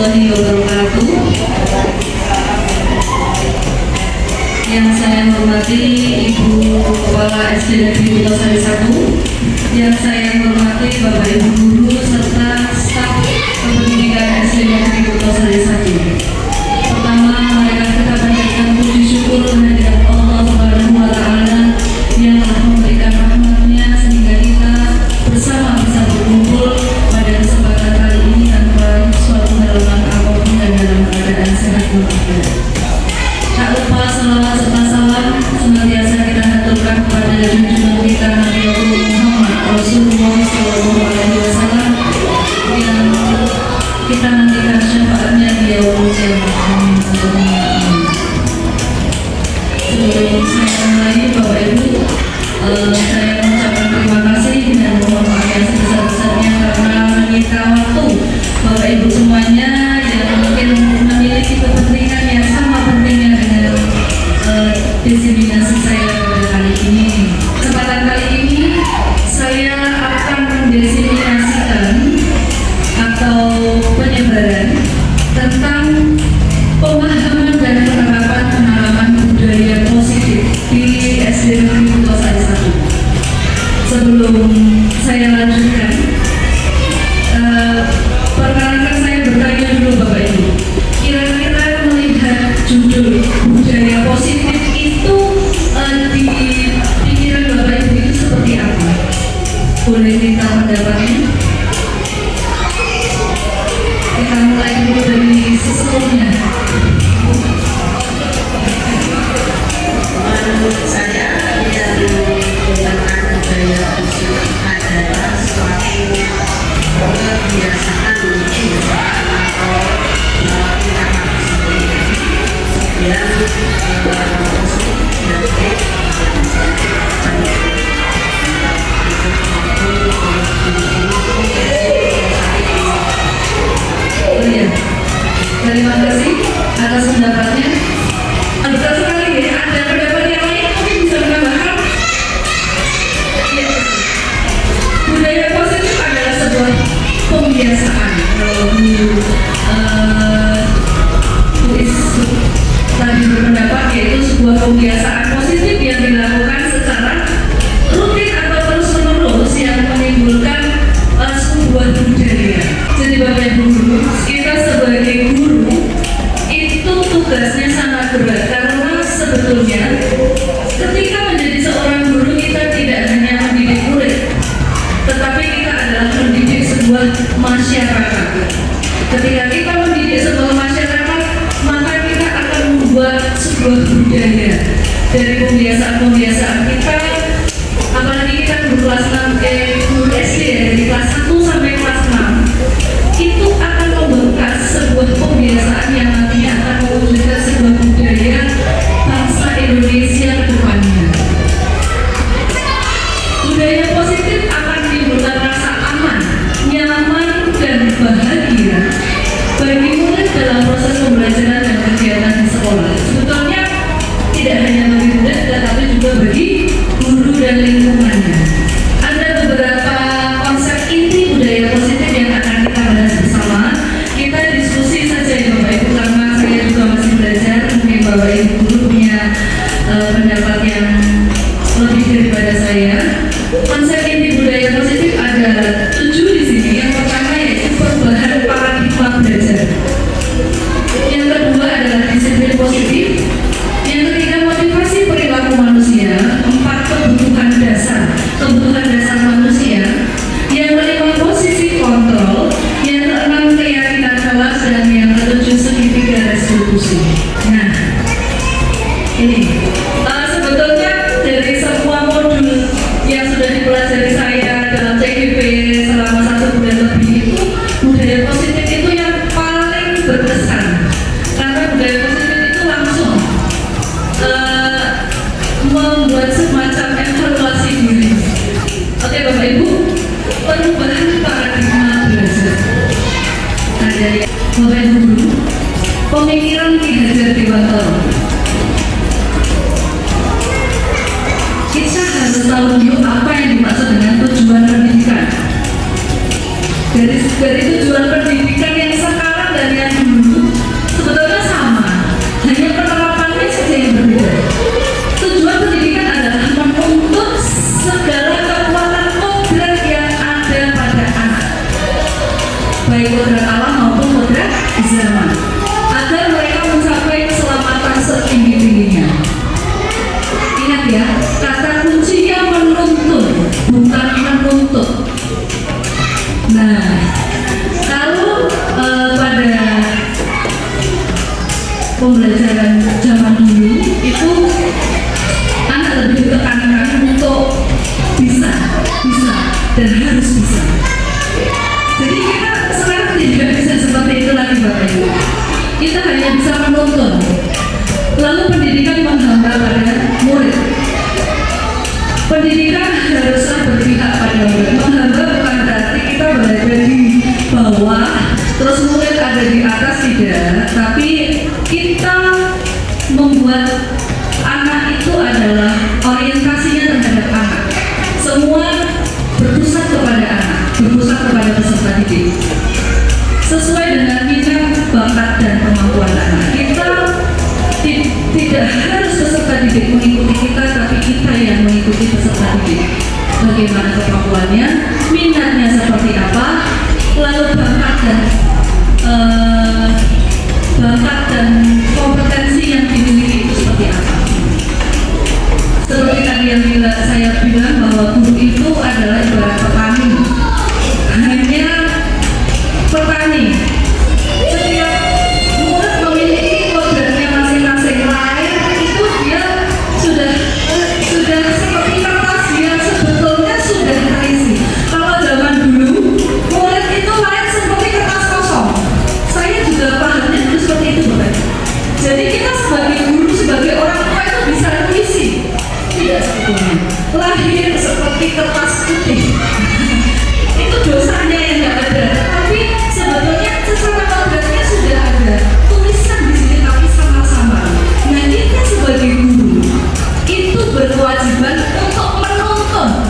warahmatullahi wabarakatuh. Yang saya hormati Ibu Kepala SD Negeri Kutosari 1, yang saya hormati Bapak Ibu Guru serta staf kependidikan SD Negeri Kutosari 1. Pertama, marilah kita panjatkan puji syukur kehadirat Allah Subhanahu wa Ta'ala yang telah memberikan rahmat-Nya sehingga kita bersama bisa berkumpul pada kesempatan kali ini tanpa suatu halangan apapun dan dalam keadaan sehat walafiat. Tak lupa selawat serta salam senantiasa kita haturkan kepada junjungan kita Nabiullah Muhammad Rasulullah Sallallahu Alaihi Wasallam yang kita nantikan syafaatnya di yaumul qiyamah. Amin. Sebelum saya mulai, Bapak Ibu, saya mengucapkan terima kasih dan mohon maaf yang sebesar-besarnya karena menyita waktu Bapak Ibu semuanya yang mungkin memiliki kepentingan yang sama pentingnya dengan diseminasi saya pada kali ini. Kesempatan kali ini saya akan mendiseminasikan atau penyebaran tentang pemahaman dan penerapan pengalaman budaya positif di SD Negeri Kutosari 1. Sebelum saya lanjutkan, perkenalkan saya bertanya dulu Bapak Ibu, kira-kira melihat judul budaya positif itu di pikiran Bapak Ibu itu seperti apa? Boleh minta pendapatnya? Kita mulai dulu dari sesepuhnya. Menurut saya yang menggunakan budaya positif adalah suatu kebiasaan atau tindakan yang positif dan baik Terima kasih atas pendapatnya. Betul sekali ya, ada pendapat yang lain mungkin bisa menambahkan. Ya. Budaya positif adalah sebuah pembiasaan. Kalau tulis tadi berpendapat yaitu sebuah pembiasaan positif yang dilakukan secara rutin atau terus-menerus yang menimbulkan sebuah budaya. Jadi Bapak Ibu Guru, kita sebagai guru itu tugasnya sangat berat karena sebetulnya ketika menjadi seorang guru kita tidak hanya mendidik murid, tetapi kita adalah mendidik sebuah masyarakat. Ketika kita mendidik sebuah masyarakat, maka kita akan membuat sebuah budaya dari pembiasaan-pembiasaan kita. Apalagi kita guru kelas 6 guru SD ya, dari kelas 1 sampai kelas 6 itu akan membekas sebuah pembiasaan yang nantinya akan mewujudkan sebuah budaya bangsa Indonesia ke depannya. Budaya positif akan menimbulkan rasa aman, nyaman, dan bahagia bagi murid dalam proses pembelajaran dan kegiatan di sekolah. Sebetulnya tidak hanya bagi murid tetapi juga bagi guru dan lingkungannya. Ada beberapa konsep inti budaya positif yang akan kita bahas bersama. Kita diskusi saja ya Bapak Ibu, karena saya juga masih belajar. Mungkin Bapak Ibu guru punya pendapat yang lebih daripada saya. Konsep inti budaya positif ada 7 di sini. Yang pertama yaitu perubahan paradigma belajar. Yang kedua adalah disiplin positif. Yang ketiga motivasi perilaku manusia. 4 kebutuhan dasar manusia. Yang kelima posisi kontrol. Yang keenam keyakinan kelas, dan yang ketujuh segitiga restitusi. Nah, ini sebetulnya dari semua modul yang sudah dipelajari saya dalam CGP selama 1 bulan lebih itu, budaya positif itu yang paling berkesan karena budaya positif itu langsung membuat semacam evaluasi diri. Oke Bapak Ibu, perubahan paradigma belajar. Ada yang Bapak Ibu guru, pemikiran Ki Hajar Dewantara. Kita harus tahu dulu apa yang dimaksud dengan tujuan pendidikan. Dari tujuan pendidikan yang sekarang dan yang baik kodrat alam maupun kodrat zaman, agar mereka mencapai keselamatan setinggi-tingginya. Ingat ya, kata kuncinya menuntun, bukan menuntut. Nah, kalau pada pembelajaran zaman dulu itu anak lebih ditekankan untuk bisa dan harus bisa. Jadi kita sekarang tidak bisa seperti itu lagi Bapak Ibu. Kita hanya bisa menuntun. Lalu pendidikan menghamba pada murid. Pendidikan haruslah berpihak pada murid. Menghamba bukan berarti kita berada di bawah, terus murid ada di atas, tidak. Tapi kita membuat anak itu adalah orientasinya terhadap anak. Semua berpusat kepada anak, berpusat kepada peserta didik. Sesuai dengan minat, bakat, dan kemampuan anak. Kita tidak harus peserta didik mengikuti kita, tapi kita yang mengikuti peserta didik. Bagaimana kemampuannya, minatnya seperti apa, lalu bakat dan kompetensi yang dimiliki itu seperti apa. Seperti tadi yang saya bilang bahwa guru itu adalah ibarat petani. Hanya petani. Setiap murid memiliki kodratnya masing-masing. Lain itu dia sudah seperti kertas yang sebetulnya sudah terisi. Kalau zaman dulu murid itu lain seperti kertas kosong. Saya juga pahamnya itu seperti itu Bapak. Jadi kita sebagai guru, sebagai orang tua itu bisa puisi. Tidak sebetulnya. Lahir seperti kertas putih. Itu dosanya yang nggak ada. Tapi sebetulnya secara kodratnya sudah ada tulisan di sini, tapi sama-sama. Nah kita sebagai guru itu berkewajiban untuk menebalkan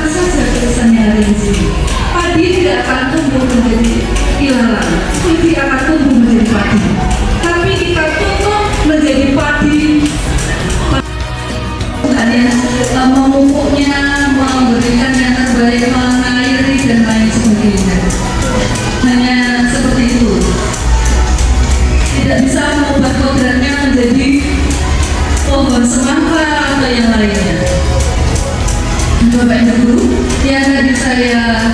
saja tulisannya ada di sini. Padi tidak akan tumbuh menjadi ilalang, tapi akan tumbuh menjadi padi. Tapi kita tuntut menjadi padi. Hanya memupuknya, memberikan yang terbaik, mengairi dan lain sebagainya. Hanya seperti itu. Tidak bisa mengubah kodratnya menjadi pohon semangka atau yang lainnya. Bapak Ibu, yang tadi saya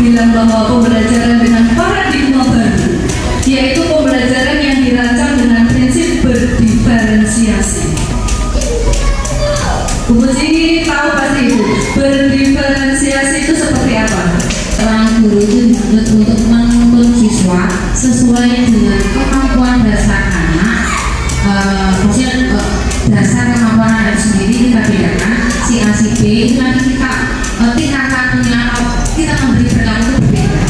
bilang bahwa pembelajaran dengan paradigma baru, yaitu pembelajaran yang dirancang dengan prinsip berdiferensiasi. Bu Puji tahu pasti itu. Berdiferensiasi itu seperti apa? Seorang guru itu dituntut untuk menuntun siswa sesuai dengan kemampuan dasar anak. Maksudnya dasar kemampuan anak sendiri kita bedakan. Si A, si B itu nanti kita tingkatannya kita memberi perilaku itu berbeda.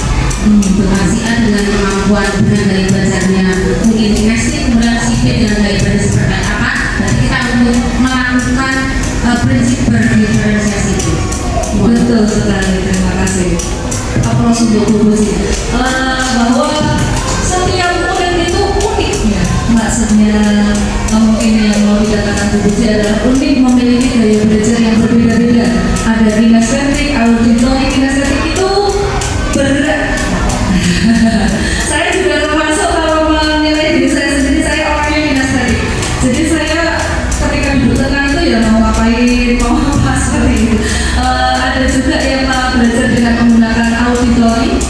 Dengan si A dengan kemampuan dengan gaya belajarnya mungkin SD, kemudian si B dengan gaya belajar seperti apa? Berarti kita untuk melakukan prinsip berdiferensiasi itu. Betul sekali, terima kasih. Aplaus untuk Bu Puji. Bahwa setiap murid itu unik ya. Maksudnya mungkin yang mau dikatakan Bu Puji adalah unik, memiliki gaya belajar yang berbeda-beda. Ada kinestetik, auditori. Kinestetik itu berat. Saya juga termasuk kalau menilai diri saya sendiri, saya orangnya kinestetik. Jadi saya ketika duduk tengah itu ya mau ngapain, mau apa seperti itu. Ada juga yang belajar dengan menggunakan auditori.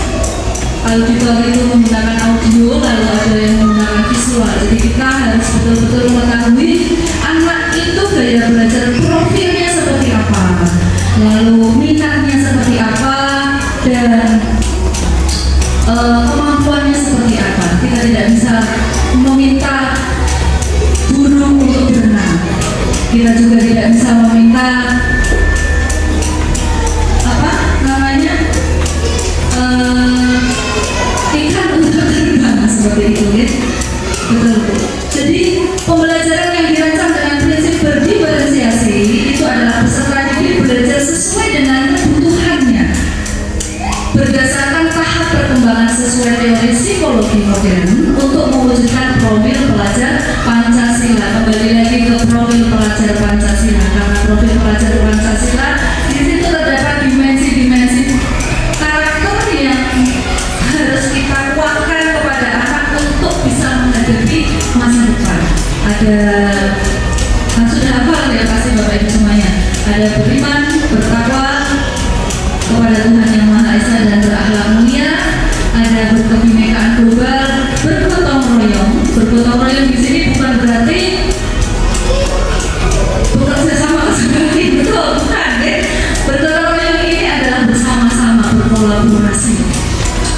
Auditori itu menggunakan audio, lalu ada yang menggunakan visual. Jadi kita harus betul-betul mengetahui anak itu gaya belajar profilnya seperti apa, lalu minatnya seperti apa, dan kemampuannya seperti apa. Kita tidak bisa meminta burung untuk berenang. Kita juga tidak bisa meminta ikan untuk terbang seperti itu ya. Betul. Jadi pembelajaran yang dirancang dengan prinsip berdiferensiasi itu adalah peserta didik belajar sesuai dengan kebutuhannya, berdasarkan tahap perkembangan sesuai teori psikologi modern untuk mewujudkan profil pelajar Pancasila. Kembali lagi ke profil pelajar Pancasila, karena profil pelajar Pancasila di situ terdapat dimensi-dimensi karakter esa dan berakhlak mulia, ada berkebinekaan global, bergotong royong. Bergotong royong di sini bukan berarti bekerja sama seperti betul, bukan ya. Bergotong royong ini adalah bersama-sama, berkolaborasi.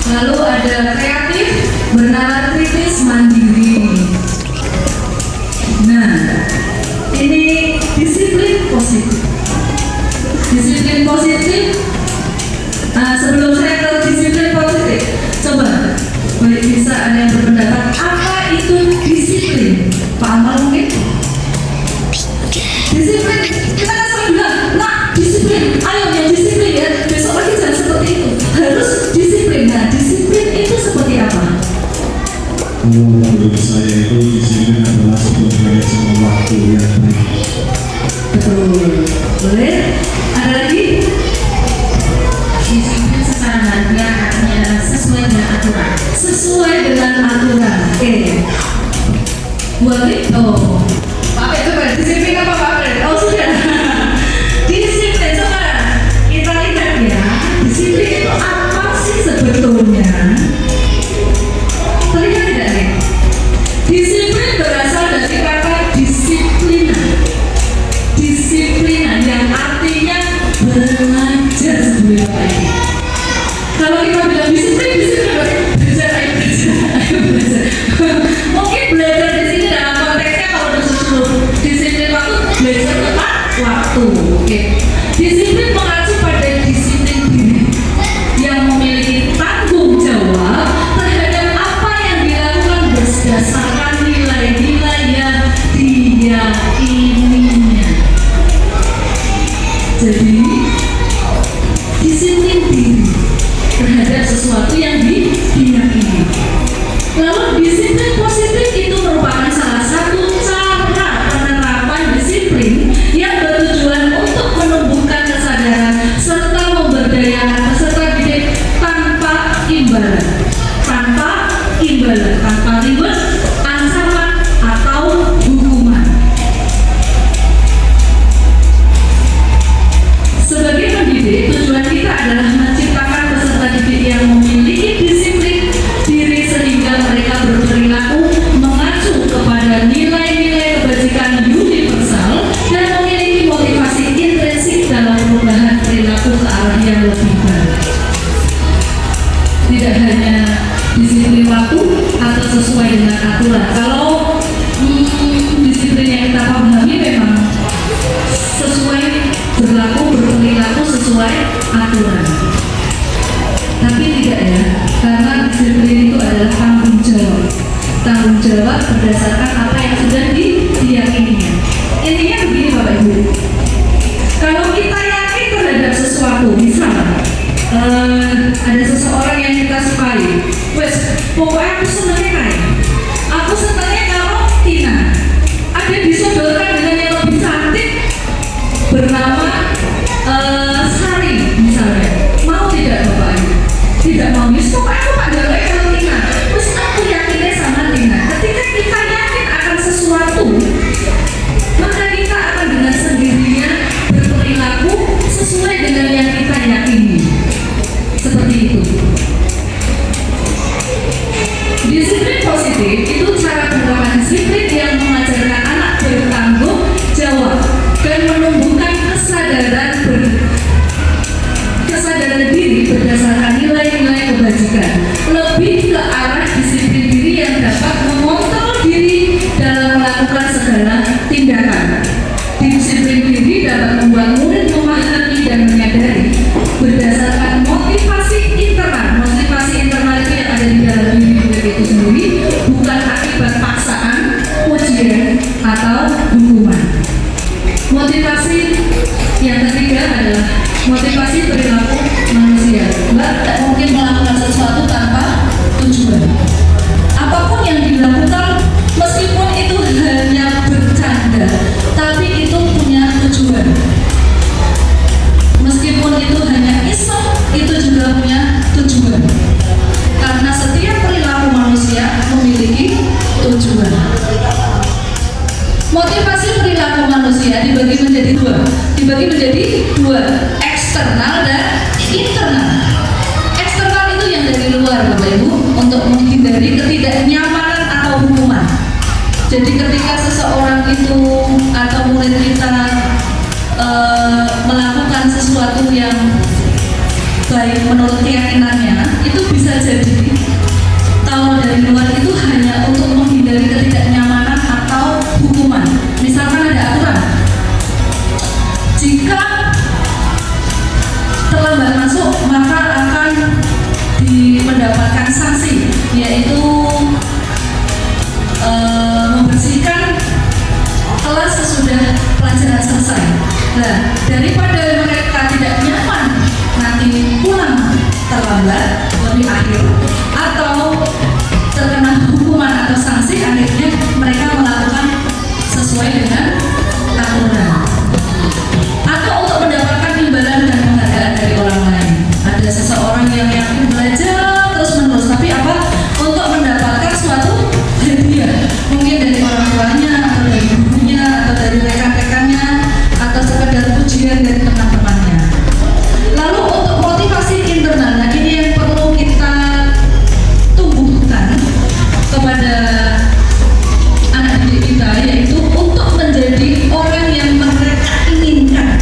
Lalu ada kreatif, bernalar kritis, mandiri. Nah, ini disiplin positif. Disiplin positif. Sebelum saya ke disiplin positif, coba bisa ada yang berpendapat apa itu disiplin? Pak Amal mungkin? Disiplin, kita kan selalu bilang, nah disiplin, ayo yang disiplin ya, besok lagi jangan seperti itu, harus disiplin. Nah, disiplin itu seperti apa? Kalau menurut saya itu disiplin adalah sebuah manajemen waktu yang baik. Betul. Boleh? Ada lagi? Disiplin secara harfiah artinya adalah sesuai dengan aturan. Sesuai dengan aturan. Oke. Boleh? Oh. Pak Abed, coba disiplin apa Pak Abed? Oh sudah. Disiplin, coba kita lihat ya. Disiplin itu apa sih sebetulnya? Terlihat tidak nih? Disiplin berasal dari kata disiplina. Disiplina yang artinya belajar sebelum Bapak Ibu. Kalau kita bilang disiplin belajar, ayo belajar. Mungkin belajar di sini dalam konteksnya kalau disuruh disiplin waktu, belajar tepat waktu. Oke. Disiplin mengacu pada disiplin diri yang memiliki tanggung jawab terhadap apa yang dilakukan berdasarkan nilai-nilai yang diyakininya. Jadi disiplin diri terhadap sesuatu yang diyakini. Lalu disiplin positif itu merupakan salah satu cara penerapan disiplin yang bertujuan untuk menumbuhkan kesadaran serta memberdayakan peserta didik tanpa imbalan, tanpa ribet, ancaman atau hukuman. Sebagai pendidik, tujuan kita adalah menciptakan peserta didik yang memiliki disiplin diri sehingga mereka berperilaku mengacu kepada nilai-nilai kebajikan universal dan memiliki motivasi intrinsik dalam perubahan perilaku ke arah yang lebih baik. Tidak hanya disiplin waktu atau sesuai dengan aturan. Kalau disiplin yang kita pahami memang sesuai berperilaku sesuai aturan. Tapi tidak ya, karena disiplin itu adalah tanggung jawab berdasarkan apa yang sudah diyakininya. Intinya begini Bapak Ibu, kalau kita yakin terhadap sesuatu, misal ada seseorang yang kita sukai, wes pokoknya aku senangnya kayak, aku senangnya kalau Tina, ada disodorkan dengan yang lebih cantik bernama Sari misalnya, mau tidak Bapak Ibu? Tidak mau, wes pokoknya aku panggilnya kalau Tina, terus aku yakinnya sama Tina. Ketika kita yakin akan sesuatu, maka kita akan dengan sendirinya berperilaku sesuai dengan yang kita yakini. Seperti itu. Disiplin positif itu cara penerapan disiplin yang mengajarkan anak bertanggung jawab dan menumbuhkan kesadaran menghindari ketidaknyamanan atau hukuman. Jadi ketika seseorang itu atau murid kita melakukan sesuatu yang baik menurut keyakinannya, itu bisa jadi kalau dari luar itu hanya untuk menghindari ketidaknyamanan atau hukuman. Misalkan ada aturan, jika terlambat masuk maka akan mendapatkan sanksi, yaitu membersihkan kelas sesudah pelajaran selesai. Nah, daripada mereka tidak nyaman nanti pulang terlambat lebih akhir atau terkena hukuman atau sanksi, akhirnya mereka melakukan sesuai dengan aturan atau untuk mendapatkan imbalan dan penghargaan dari orang lain. Ada seseorang yang yakin belajar terus menerus, tapi apa? Untuk mendapatkan suatu hadiah, mungkin dari orang tuanya atau dari gurunya atau dari rekan-rekannya atau sekedar pujian dari teman-temannya. Lalu untuk motivasi internal, nah ini yang perlu kita tumbuhkan kepada anak didik kita, yaitu untuk menjadi orang yang mereka inginkan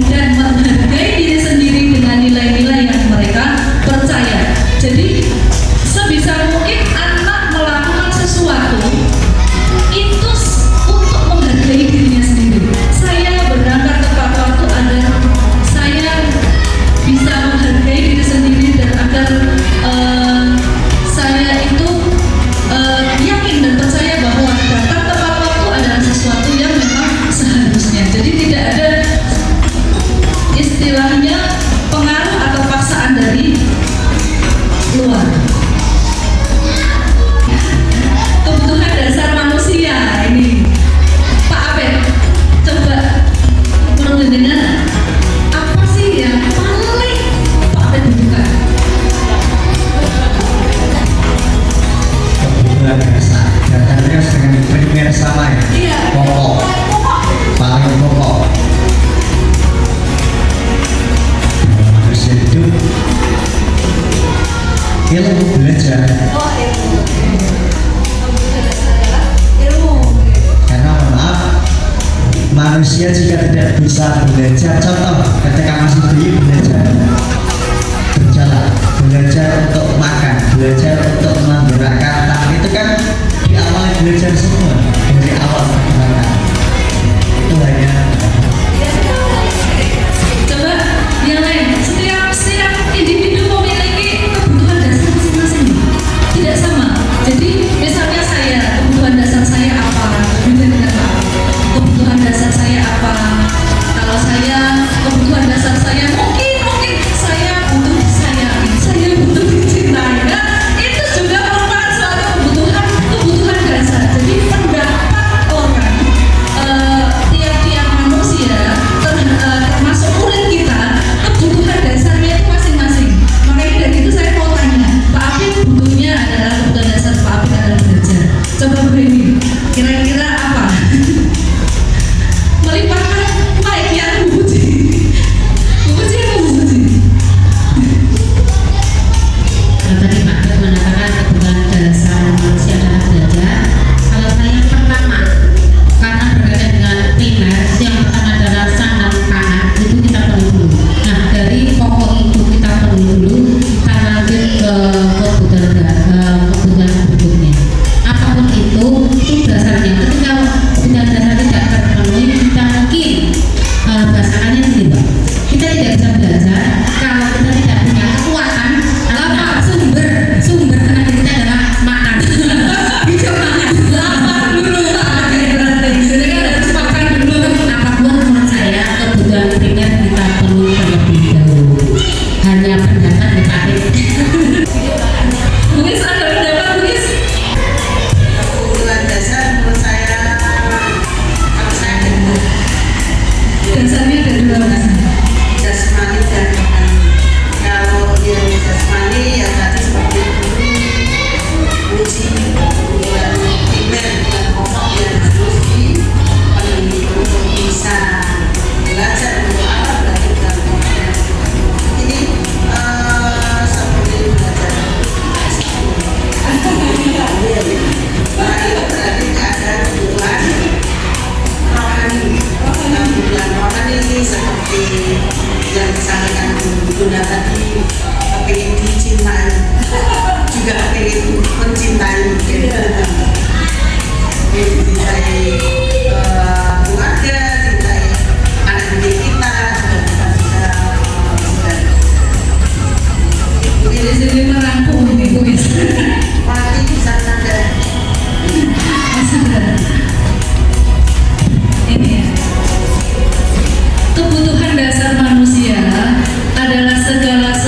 dan menghargai diri sendiri dengan nilai-nilai yang mereka percaya. Jadi sebisa mungkin anak melakukan sesuatu itu untuk menghargai dirinya sendiri. Saya berangkat tepat waktu agar saya bisa menghargai diri sendiri dan agar saya itu yakin dan percaya bahwa datang tepat waktu adalah sesuatu yang memang seharusnya. Jadi tidak ada istilahnya pengaruh atau paksaan dari luar. Kebutuhan dasar manusia ini, Pak Abed, coba menurut dengan apa sih yang paling Pak Abed butuhkan? Kebutuhan dasar dan terus dengan primer sama ya. Iya. Pokok, paling pokok. Manusia hidup ilmu belajar, Oh, ilmu. Kebutuhan dasar adalah ilmu. karena mohon maaf, manusia jika tidak bisa belajar, contoh ketika masih bayi belajar berjalan, belajar untuk makan, belajar untuk menggerakkan tangan, itu kan diawali belajar semua dari awal perkembangan. Itu hanya Coba yang lain, setiap individu memiliki kebutuhan dasar masing-masing, tidak sama. Jadi misalnya saya, kebutuhan dasar saya apa? Beda dengan Pak. Kebutuhan dasar saya apa? Kalau saya, kebutuhan dasar saya mungkin saya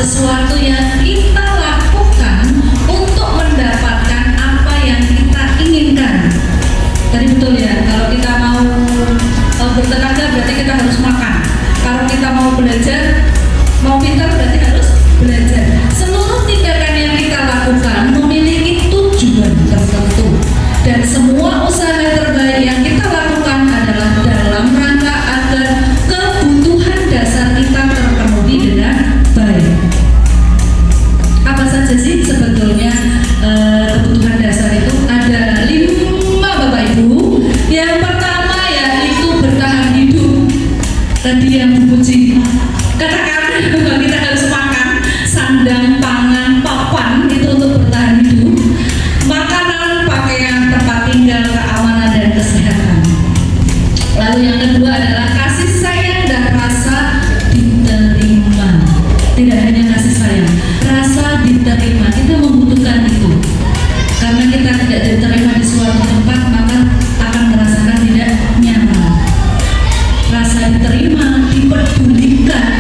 sesuatu yang kita lakukan untuk mendapatkan apa yang kita inginkan. Tadi betul ya, kalau kita mau bertenaga berarti kita harus makan. Kalau kita mau belajar, mau pintar berarti harus belajar. Seluruh tindakan yang kita lakukan memiliki tujuan tertentu, dan semua usaha terbaik yang kita lakukan adalah dalam rangka agar kebutuhan dasar kita terpenuhi dengan baik. Apa saja sih sebetulnya kebutuhan dasar itu? Ada 5, Bapak Ibu. Yang pertama yaitu bertahan hidup. Tadi yang dipuji, katakan kita harus makan, sandang, pangan, papan, itu untuk bertahan hidup. Makanan, pakaian, tempat tinggal, keamanan, dan kesehatan. Lalu yang kedua adalah kasih sayang dan rasa diterima. Tidak hanya kasih sayang, rasa diterima. Kita membutuhkan itu. Karena kita tidak diterima di suatu tempat, maka akan merasakan tidak nyaman. Rasa diterima, dipedulikan,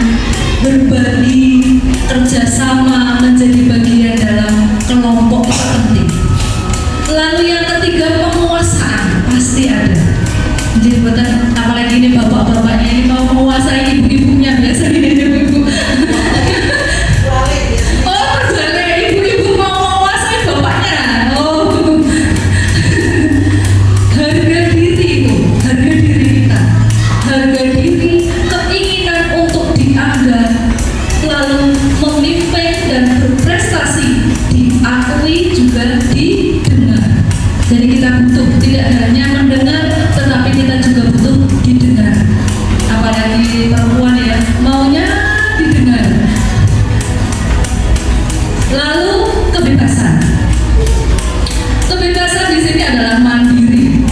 berbagi, kerjasama, menjadi bagian dalam kelompok itu penting. Lalu yang ketiga, penguasaan pasti ada. Jadi betul, apalagi ini bapak-bapaknya ini mau menguasai ibu-ibunya, biasanya ibu-ibu. Oh, terbalik, ibu-ibu mau menguasai bapaknya. Oh, harga diri itu, harga diri kita, harga diri, keinginan untuk dianggap, lalu memimpin dan berprestasi, diakui juga didengar. Jadi kita butuh tidak hanya mendengar, tetapi kita juga butuh didengar. Apalagi perempuan ya, maunya didengar. Lalu kebebasan. Kebebasan di sini adalah mandiri,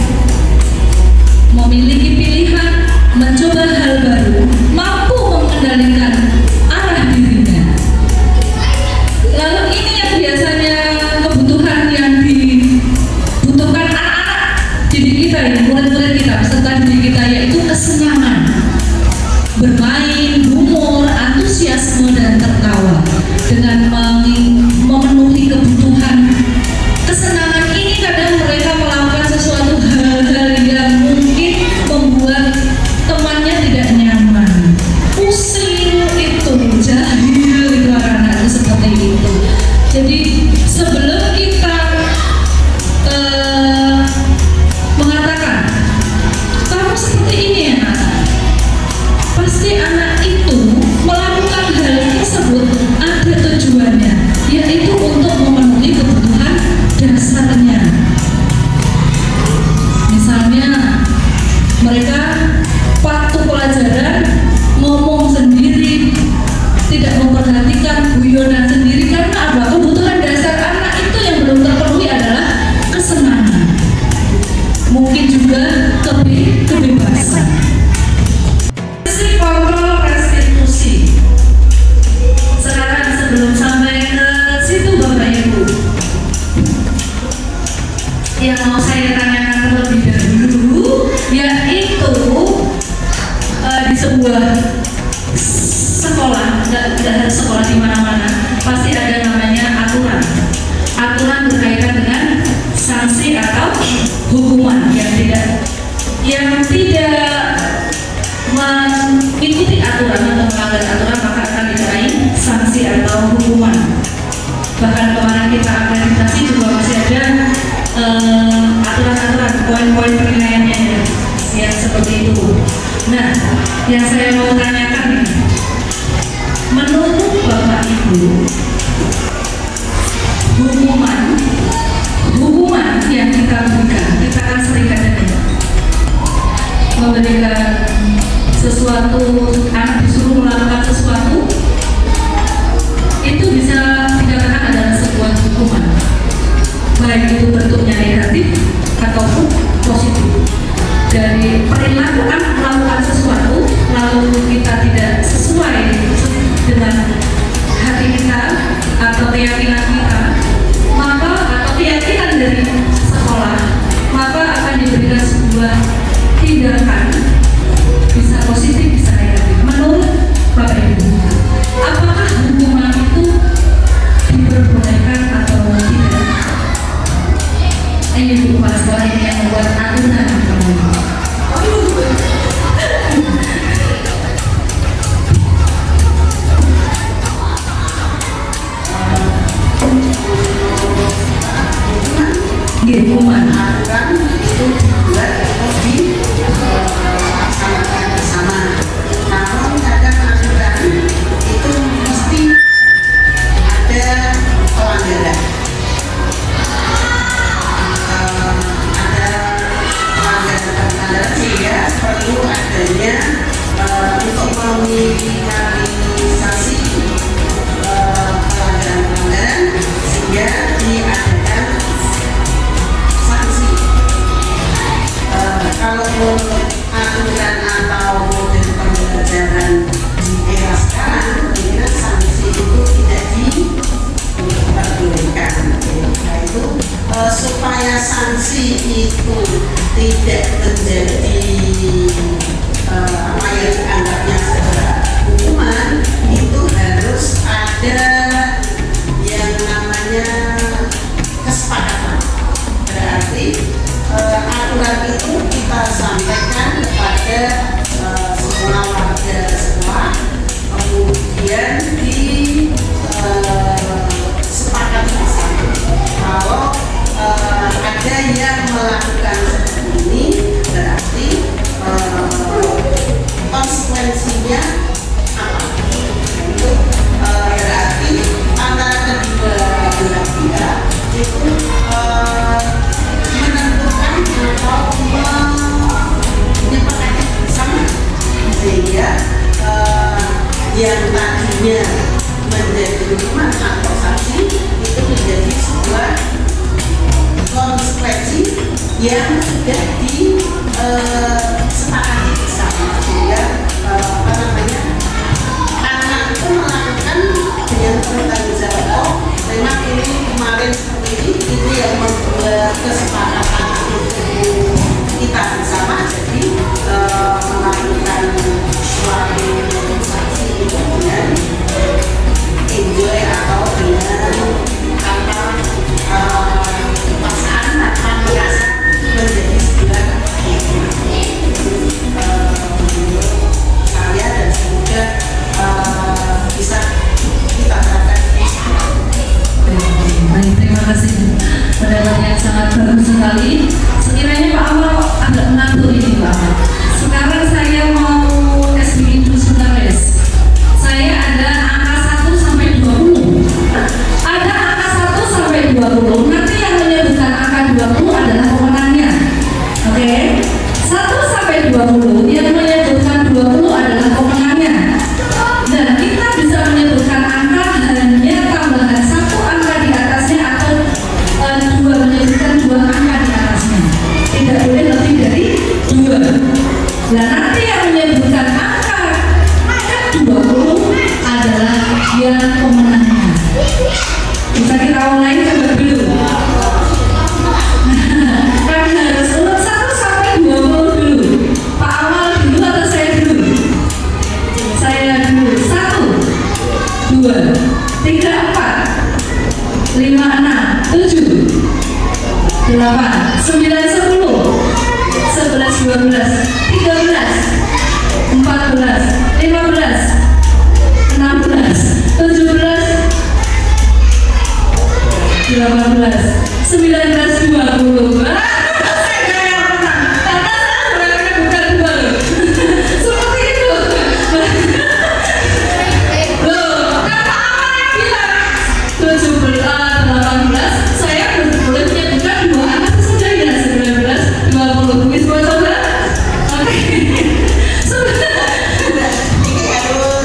memiliki pilihan, mencoba hal baru, mampu mengendalikan arah dirinya. Lalu ini yang biasanya kebutuhan yang dibutuhkan anak-anak didik kita ini, murid-murid kita, peserta didik kita, yaitu kesenangan, bermain, humor, antusiasme, dan tertawa. Dengan memenuhi kebutuhan kesenangan ini, kadang mereka melakukan sesuatu hal-hal yang mungkin membuat temannya tidak nyaman, pusing, itu jahil, itu anak-anak itu seperti itu. Jadi sebelum kita mengatakan kamu seperti ini ya nak, pasti anak itu melakukan hal tersebut ada tujuannya, yaitu untuk memenuhi kebutuhan dasarnya. Misalnya mereka waktu pelajaran ngomong sendiri, tidak memperhatikan guyonan sendiri, karena apa? Kebutuhan dasar anak itu yang belum terpenuhi adalah kesenangan, mungkin juga kebebasan. Kontrol restitusi. Sekarang sebelum sampai ke situ Bapak Ibu, yang mau saya tanyakan terlebih dahulu, yaitu di sebuah sekolah, tidak harus sekolah di mana-mana, pasti ada namanya aturan. Aturan berkaitan dengan sanksi atau hukuman. Yang tidak mengikuti aturan atau melanggar aturan maka akan dikenai sanksi atau hukuman. Bahkan kemarin kita akreditasi juga masih ada aturan-aturan, poin-poin penilaiannya ya seperti itu. Nah, yang saya mau tanyakan, menurut Bapak Ibu, hukuman yang kita berikan, kita kan sering kadang memberikan sesuatu, anak disuruh melakukan sesuatu, itu bisa dikatakan adalah sebuah hukuman, baik itu bentuknya negatif ataupun positif. Dari perilaku melakukan sesuatu lalu kita tidak sesuai dengan hati kita atau keyakinan kita, maka atau keyakinan dari sekolah, maka akan diberikan sebuah tindakan, bisa positif bisa negatif. Menurut Bapak Ibu, apakah hukuman Nggih, kuman. aturan itu dibuat lebih laksanakan bersama. Namun kadang aturan itu mesti ada pelanggaran. Ada pelanggaran sehingga perlu adanya untuk meminimalisasi pelanggaran-pelanggaran sehingga diadakan sanksi. Kalau aturan atau model pembelajaran di era sekarang, kemungkinan sanksi itu tidak diperbolehkan. Yaitu supaya sanksi itu tidak menjadi apa yang dianggapnya sebagai hukuman, itu harus ada yang namanya kesepakatan. Berarti aturan itu kita sampaikan kepada semua warga sekolah, kemudian disepakati bersama. Kalau ada yang melakukan seperti ini, berarti konsekuensinya apa? Itu berarti antara kedua belah pihak itu menentukan atau menyepakati bersama, sehingga yang tadinya menjadi hukuman atau sanksi itu menjadi sebuah konsekuensi yang sudah disepakati bersama, sehingga apa namanya, anak itu melakukan dengan bertanggung jawab. Oh, memang ini kemarin seperti ini yang membuat kesepakatan itu kita bersama, jadi melakukan suatu sanksi itu dengan enjoy atau dengan tanpa paksaan, tanpa merasa menjadi sebuah saya, dan semoga bisa kita terapkan. Baik, terima kasih pendapat yang sangat bagus sekali. Sekiranya Pak Amal agak mengantuk ini Pak Amal. Sekarang saya mau kasih dulu sebentar guys. Saya ada angka 1 sampai 20. Ada angka 1 sampai 20. Nanti yang menyebutkan angka 20 adalah pemenangnya. Oke? 1 sampai 20. Yang menyebutkan 20 adalah pemenangnya. Dan kita bisa menyebutkan angka hanya tambahan 1 angka di atasnya atau 2 menyebutkan 2 angka di atasnya. Tidak boleh lebih dari 2. Nah, nanti yang menyebutkan angka 20 adalah yang pemenangnya. Bisa kita mulai coba dulu. Kan harus urut 1 sampai 20 dulu. Pak Amal dulu atau saya dulu? Saya dulu. 1, 2, 3, 4, 5, 6, 7, 8, 9, 10, 11, 12, 13, 14, 15, 16, 17, 18, 19, 20. Saya yang menang. Karena saya berani bukan 2 loh. Seperti itu. Loh, kata Amal yang bilang 17, 18, saya boleh menyebutkan 2 angka saja ya, 19, 20. Bisa coba? Oke. Ini harus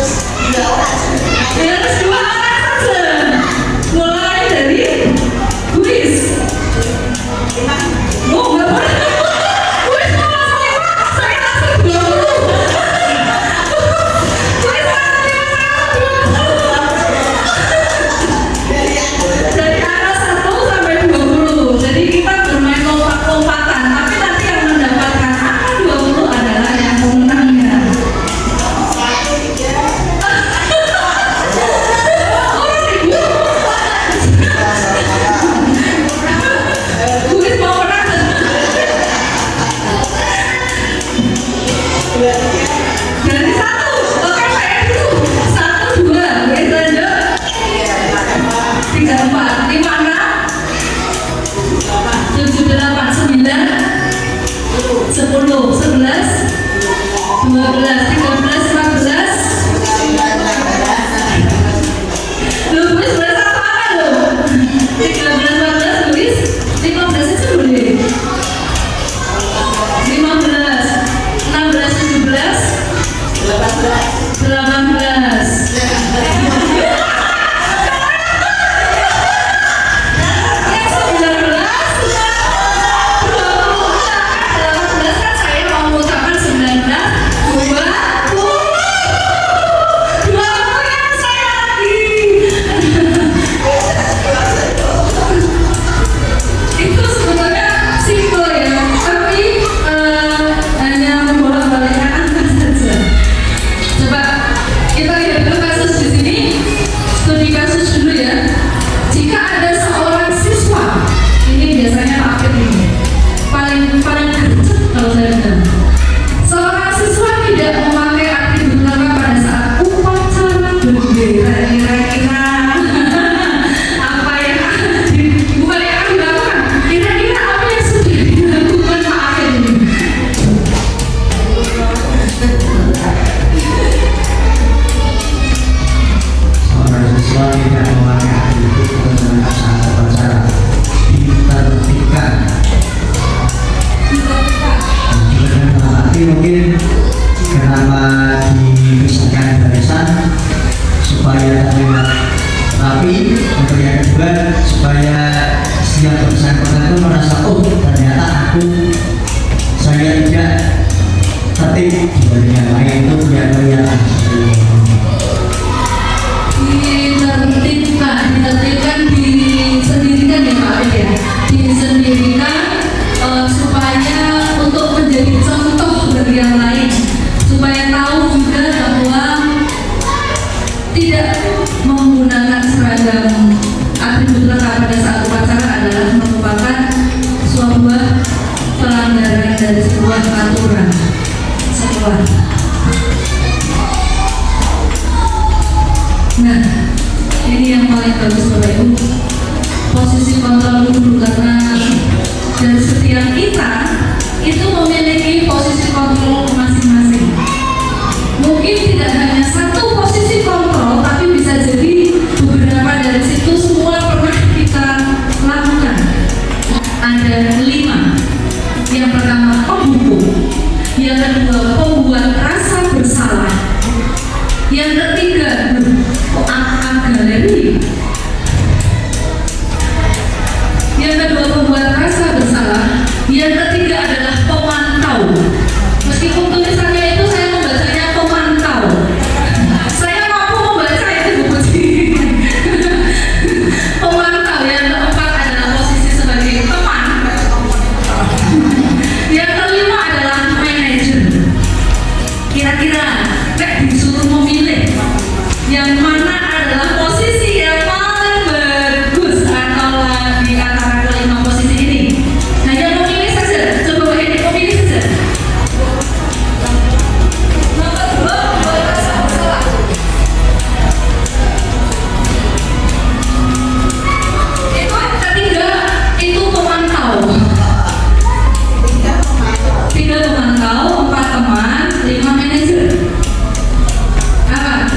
dulu ya. Jika ada seorang siswa, ini biasanya Pak Akib ini paling gercep kalau saya dengar. Seorang siswa tidak memakai atribut lengkap pada saat upacara bendera, kira-kira apa yang bukan yang akan dilakukan, kira-kira apa yang sudah dilakukan Pak Akib ini? Seorang siswa tidak memakai atribut pada saat upacara ditertibkan. Tapi mungkin kenapa dipisahkan barisan supaya terlihat rapi. Untuk yang kedua, supaya setiap bersangkutan itu merasa, oh ternyata saya tidak tertib dibanding yang lain, itu tidak kelihatan. Ditertibkan, disendirikan ya Pak Akib ya, disendirikan supaya untuk menjadi contoh bagi yang lain, supaya tahu juga bahwa tidak menggunakan seragam atribut lengkap pada saat upacara adalah merupakan sebuah pelanggaran dari sebuah aturan sekolah. Nah, ini yang paling bagus Bapak Ibu, posisi kontrol dulu, karena dari setiap kita itu memiliki posisi kontrol masing-masing. Mungkin tidak hanya satu posisi kontrol, tapi bisa jadi beberapa dari situ semua pernah kita lakukan. Ada 5. Yang pertama penghukum, yang kedua pembuat rasa bersalah, yang ketiga galeri, yang kedua pembuat rasa bersalah, yang ketiga adalah pemantau. Meskipun tulisannya itu saya membacanya pemantau, saya mampu membaca itu buku sini. Pemantau. Yang keempat adalah posisi sebagai teman. Yang kelima adalah manajer. Kira-kira disuruh memilih yang mana adalah posisi yang paling bagus atau di antara kelima posisi ini. Hanya memilih saja, coba ini memilih saja. Nomor 2, pembuat rasa bersalah. Itu ketiga, itu pemantau. 3 pemantau, 4 teman, 5 manajer. Apa?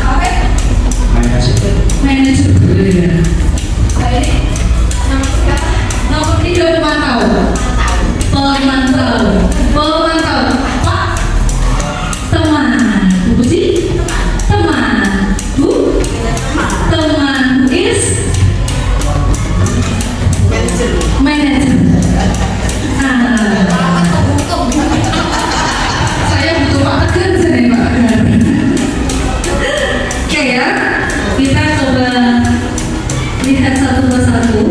Manajer berbeda. Nomor 3 pemantau. Pak, teman Bu Puji, teman Bu, teman is manajer. Saya butuh Pak Tegar sini Pak. Oke ya, kita coba lihat satu persatu.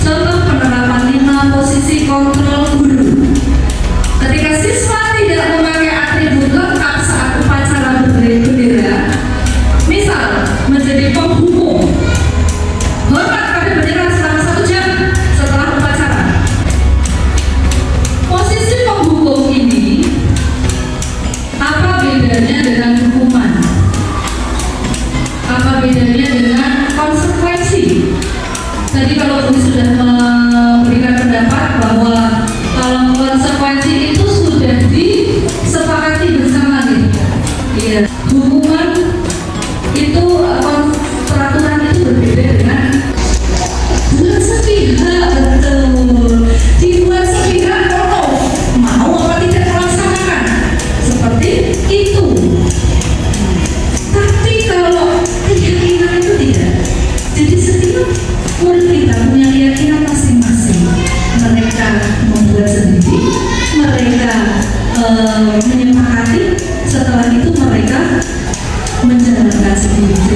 Contoh penerapan 5 posisi kontrol guru. Ketika siswa tidak memakai atribut lengkap saat upacara bendera, misal menjadi penghukum, hormat pada bendera selama 1 jam setelah upacara. Posisi penghukum ini apa bedanya dengan hukuman? Apa bedanya dengan konsekuensi? Tadi kalau Budi sudah memberikan pendapat bahwa kalau konsekuensi itu sudah disepakati bersama gitu. Iya, hukuman itu peraturan itu berbeda dengan buat sepihak, betul. Dibuat sepihak, mau apa tidak melaksanakan seperti itu. Tapi kalau keyakinan itu tidak. Jadi setiap murid kita punya keyakinan masing-masing. Mereka membuat sendiri, mereka menyepakati, setelah itu mereka menjalankan sendiri.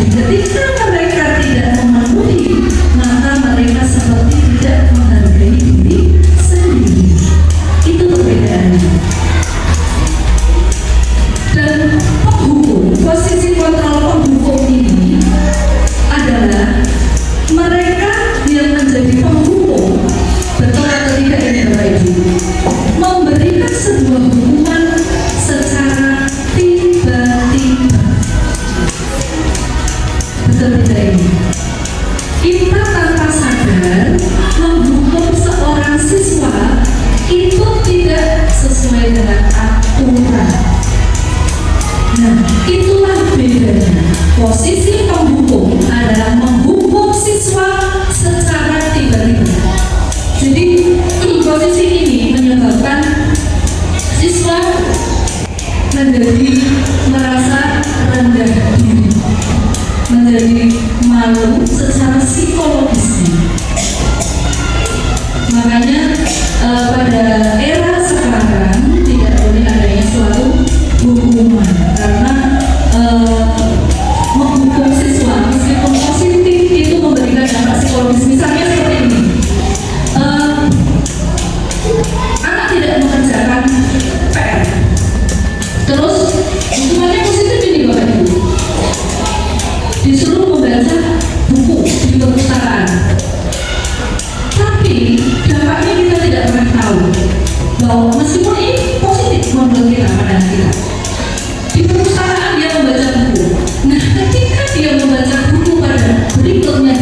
Posisi penghukum adalah menghukum siswa secara tiba-tiba. Jadi posisi ini menyebabkan siswa menjadi merasa rendah diri, menjadi malu secara psikologisnya. Makanya pada era sekarang tidak boleh adanya suatu hukuman, karena menghukum siswa meskipun positif itu memberikan dampak psikologis. Misalnya seperti ini, anak tidak mengerjakan PR, terus hukumannya positif ini Bapak Ibu, disuruh membaca buku di perpustakaan. Tapi dampaknya kita tidak pernah tahu bahwa meskipun ini positif menurut kita, pandangan kita, di perpustakaan dia membaca buku. Nah, ketika dia membaca buku pada berikutnya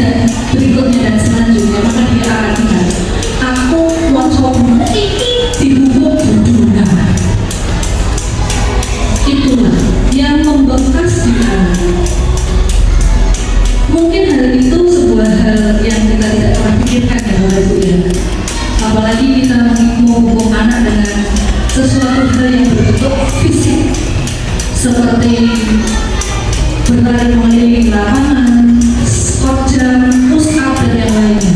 dan selanjutnya, maka dia akan ingat, aku waca buku ini dihukum berdoa. Itulah yang membekas di anak. Mungkin hal itu sebuah hal yang kita tidak pernah pikirkan ya Bapak Ibu ya. Apalagi kita menghukum anak dengan sesuatu hal yang berbentuk fisik seperti berlari mengelilingi lapangan, squat jam, push up dan yang lainnya.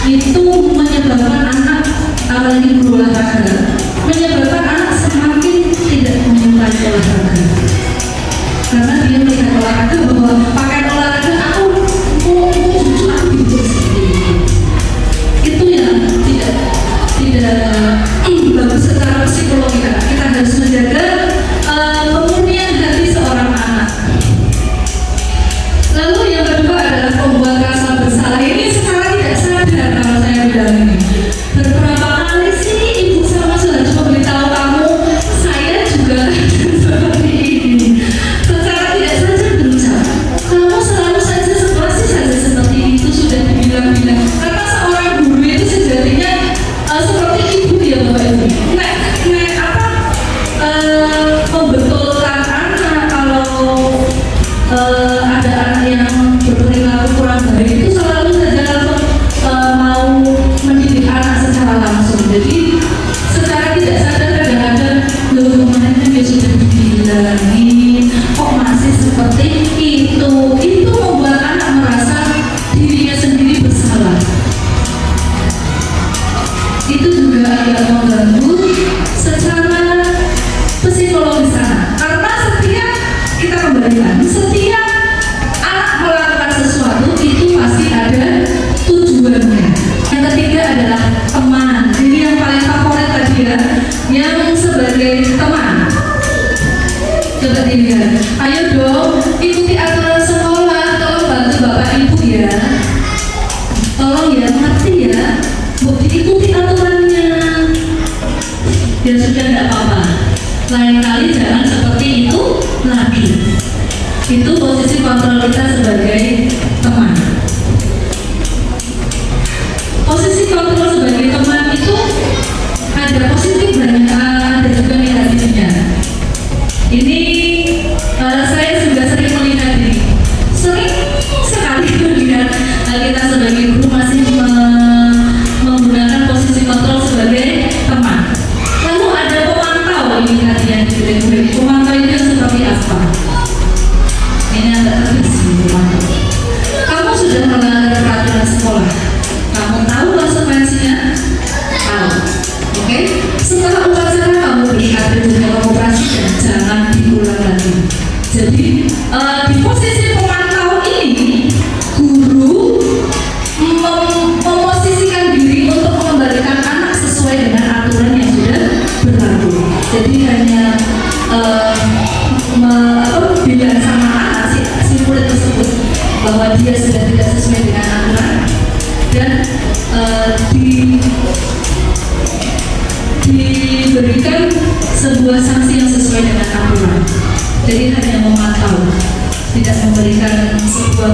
Itu menyebabkan anak, apalagi berolahraga, menyebabkan anak semakin tidak menyukai olahraga. Karena dia melihat olahraga bahwa pakaian olahraga aku gitu seperti itu. Itu yang tidak bagus secara psikologi. Kita harus menjaga kemurnian hati seorang anak. Lalu yang kedua adalah membuat rasa bersalah. Ini secara tidak sadar kalau saya bilang ini. Beberapa kali sih ibu sama sudah memberitahu kamu, saya juga seperti ini. Secara tidak sadar berucap, kamu selalu saja situasi saja seperti itu, sudah dibilang-bilang. Karena seorang guru itu sejatinya seperti ibu ya Bapak Ibu. Membetulkan anak kalau ada anak yang berperilaku kurang baik itu selalu saja mau mendidik anak secara langsung. Jadi secara tidak sadar kadang-kadang loh kemarin dia sudah dibilangin kok masih seperti itu. Itu membuat anak merasa dirinya sendiri bersalah. Itu juga agak mengganggu secara psikologis anak, karena setiap anak melakukan sesuatu itu pasti ada tujuannya. Yang ketiga adalah teman. Ini yang paling favorit tadi ya, yang sebagai teman. Coba dilihat, ayo dong ikuti aturan sekolah, tolong bantu bapak ibu ya, tolong ya, ngerti ya, diikuti aturannya. Ya sudah, tidak apa-apa, lain kali jangan seperti itu lagi. Itu posisi kontrol kita sebagai teman. Posisi kontrol sebagai teman itu ada positif banyak, ada juga negatifnya. Ini saya juga sering melihat ini, sering sekali melihat kita sebagai guru masih menggunakan posisi kontrol sebagai teman. Lalu ada pemantau ini tadi yang diberi. Pemantau itu seperti apa? Ini agak terkesima pemantau. Kamu sudah melanggar peraturan sekolah. Kamu tahu konsekuensinya? Tahu. Oke? Setelah upacara kamu berikan dan juga mengoperasikan, jangan diulang lagi. Jadi di posisi pemantau ini, guru memposisikan diri untuk mengembalikan anak sesuai dengan aturan yang sudah berlaku. Jadi hanya bilang sama anak si murid tersebut bahwa dia sudah tidak sesuai dengan aturan dan diberikan sebuah sanksi yang sesuai dengan aturan. Jadi hanya memantau, tidak memberikan sebuah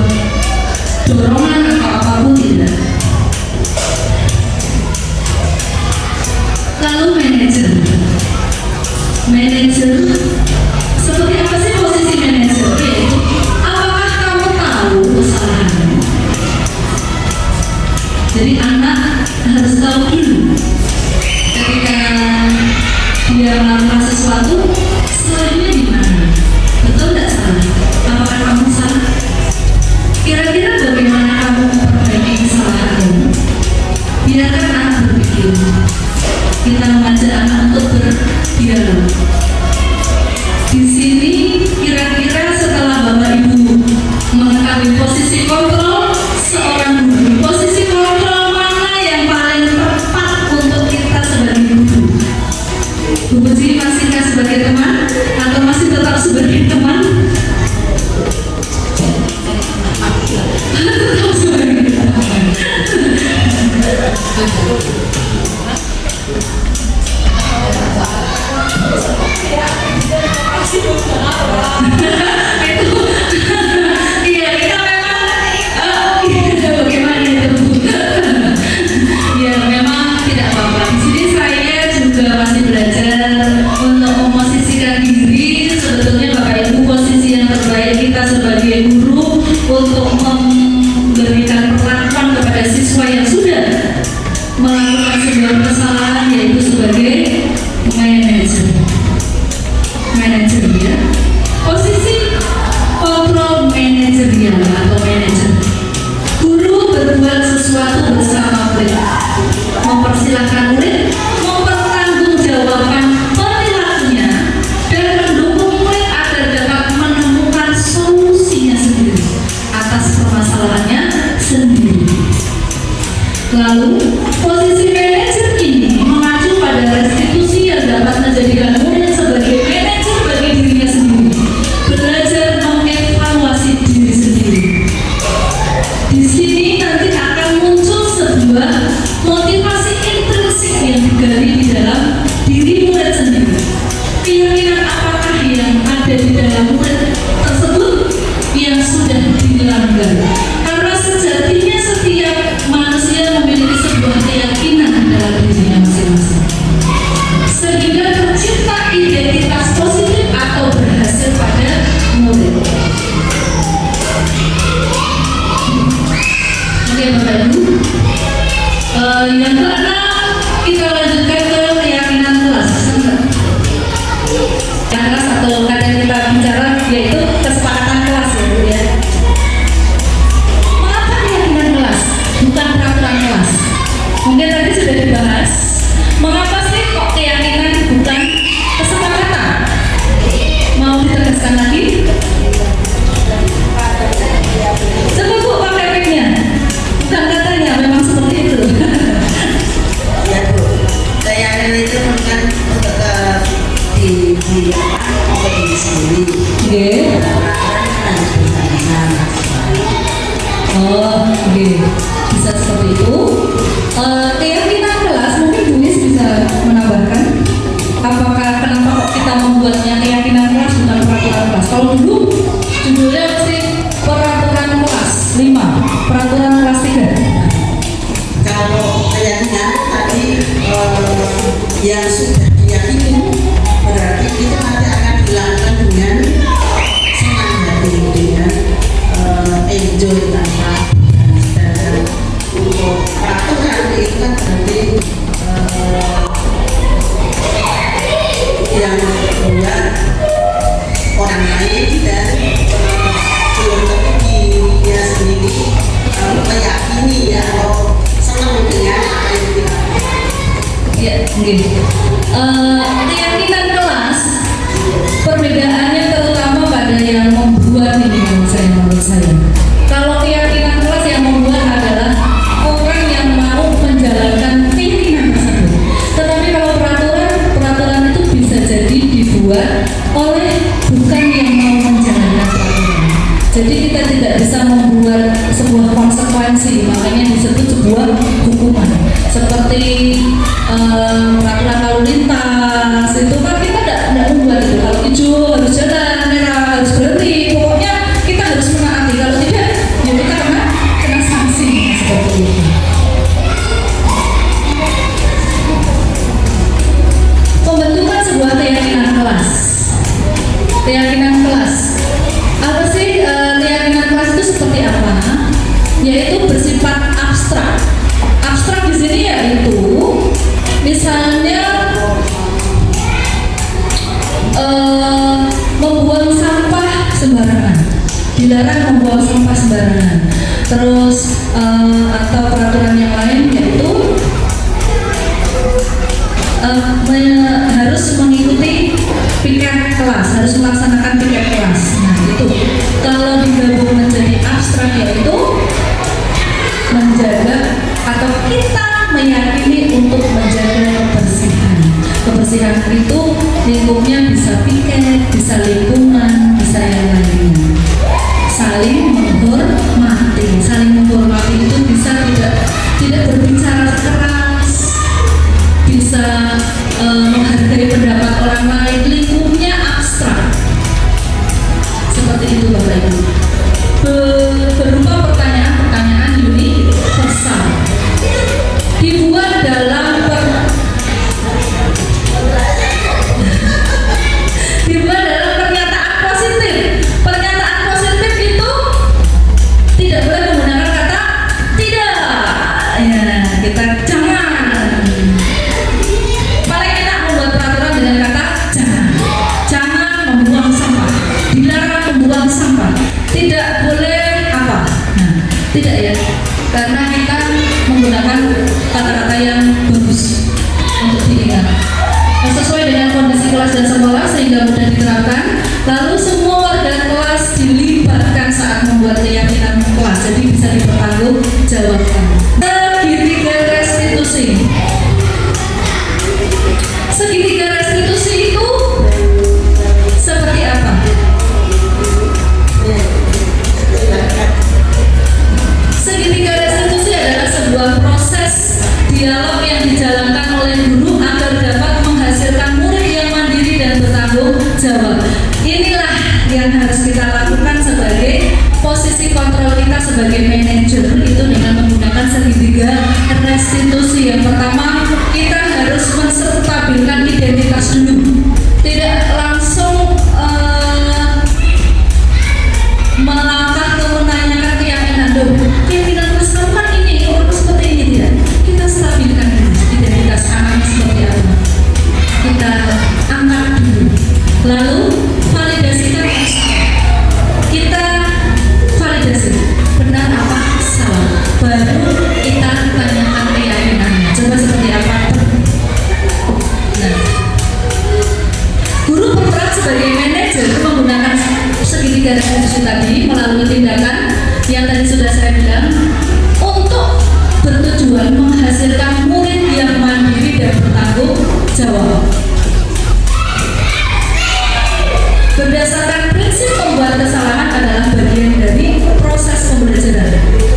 dorongan atau apapun, tidak. Lalu manajer seperti apa sih posisi manajer? Yaitu Oh, oke, bisa seperti itu. Keyakinan kelas mungkin Bu Nis bisa menambahkan. Apakah kenapa kok kita membuatnya keyakinan kelas bukan peraturan kelas? Kalau dulu judulnya mesti peraturan kelas 5, peraturan kelas 3. Kalau keyakinan tadi yang sudah diyakini berarti itu nanti akan dilakukan dengan senang hati, dengan enjoy tanpa. Sedangkan untuk peraturan itu kan berarti yang membuat orang lain dan belum tentu dirinya sendiri meyakini ya atau senang dengan apa yang dilakukan. Ya, mungkin. Keyakinan kelas perbedaannya terutama pada yang membuat ini menurut saya. Kalau keyakinan kelas yang membuat adalah orang yang mau menjalankan keyakinan tersebut. Tetapi kalau peraturan itu bisa jadi dibuat oleh bukan yang mau menjalankan peraturan. Jadi kita tidak bisa membuat sebuah konsekuensi, makanya disebut sebuah hukuman. Seperti peraturan lalu lintas itu kan kita tidak membuat itu. Kalau hijau harus jalan, merah harus berhenti. Pokoknya kita harus menaati. Kalau tidak, ya kita kena sanksi seperti itu. Pembentukan sebuah keyakinan kelas. Keyakinan kelas. Apa sih keyakinan kelas itu seperti apa? Yaitu bersifat abstrak. Abstrak di sini yaitu misalnya membuang sampah sembarangan, dilarang membuang sampah sembarangan. Terus atau peraturan yang lain yaitu harus mengikuti piket kelas, harus melaksanakan piket kelas. Nah itu kalau digabung menjadi abstrak yaitu menjaga atau kita meyakini untuk menjaga kebersihan. Kebersihan itu lingkupnya bisa piket, bisa lingkungan, bisa yang lainnya. Saling menghormati. Saling menghormati itu bisa tidak berbicara keras, bisa menghargai pendapat orang lain. Lingkupnya abstrak. Seperti itu Bapak Ibu. Berupa pertanyaan-pertanyaan universal dibuat dalam pernyataan positif. Pernyataan positif itu tidak boleh menggunakan kata tidak. Ya, kita jangan. Paling enak membuat peraturan dengan kata jangan. Jangan membuang sampah. Dilarang membuang sampah. Tidak boleh apa? Nah, tidak ya. Karena kita menggunakan kata-kata yang bagus untuk diingat, sesuai dengan kondisi kelas dan sekolah sehingga mudah diterapkan. Lalu semua warga kelas dilibatkan saat membuat keyakinan kelas, jadi bisa dipertanggungjawabkan. Segitiga restitusi. Segitiga restitusi itu seperti apa? Segitiga restitusi adalah sebuah proses dialog yang dijalankan oleh guru agar dapat menghasilkan murid yang mandiri dan bertanggung jawab. Inilah yang harus kita lakukan sebagai posisi kontrol kita sebagai manajer itu dengan menggunakan segitiga restitusi. Yang pertama, kita harus menstabilkan identitas dulu. Tidak langsung melangkah ke menanyakan keyakinan dulu. Keyakinan kelas kamu kan ini, orang seperti ini tidak. Kita stabilkan dulu identitas anak seperti apa. Kita angkat dulu. Lalu validasikan ekstra. Kita validasi benar apa salah. Baru kita tanyakan keyakinannya. Coba seperti apa? Nah, guru berperan sebagai manajer menggunakan segitiga restitusi tadi melalui tindakan yang tadi sudah saya bilang untuk bertujuan menghasilkan murid yang mandiri dan bertanggung jawab. Berdasarkan prinsip membuat kesalahan adalah bagian dari proses pembelajaran.